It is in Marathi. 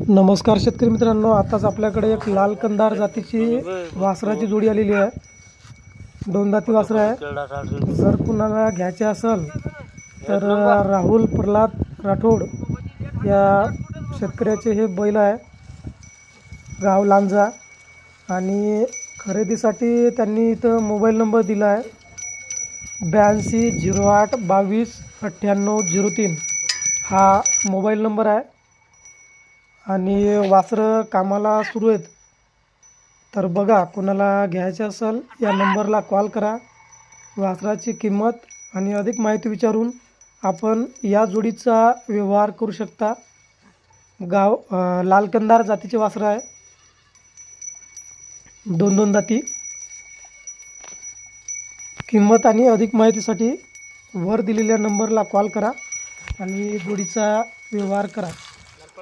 नमस्कार शेतकरी मित्रांनो, आताच आपल्याकडे एक लाल कंदार जातीची वासराची जोडी आलेली आहे। दोन दाती वासर आहे। जर कुणाला घ्यायचे असेल तर राहुल प्रल्हाद राठोड या शेतकऱ्याचे हे बैल आहे, गाव लांजा। आणि खरेदीसाठी त्यांनी इथं मोबाईल नंबर दिला आहे 8208229803 हा मोबाईल नंबर आहे। आणि वासरं कामाला सुरू आहेत, तर बघा कोणाला घ्यायचे असेल या नंबरला कॉल करा। वासराची किंमत आणि अधिक माहिती विचारून आपण या जोडीचा व्यवहार करू शकता। गाव लाल कंदार जातीचे वासरं आहे, दोन दाती। किंमत आणि अधिक माहितीसाठी वर दिलेल्या नंबरला कॉल करा आणि जोडीचा व्यवहार करा।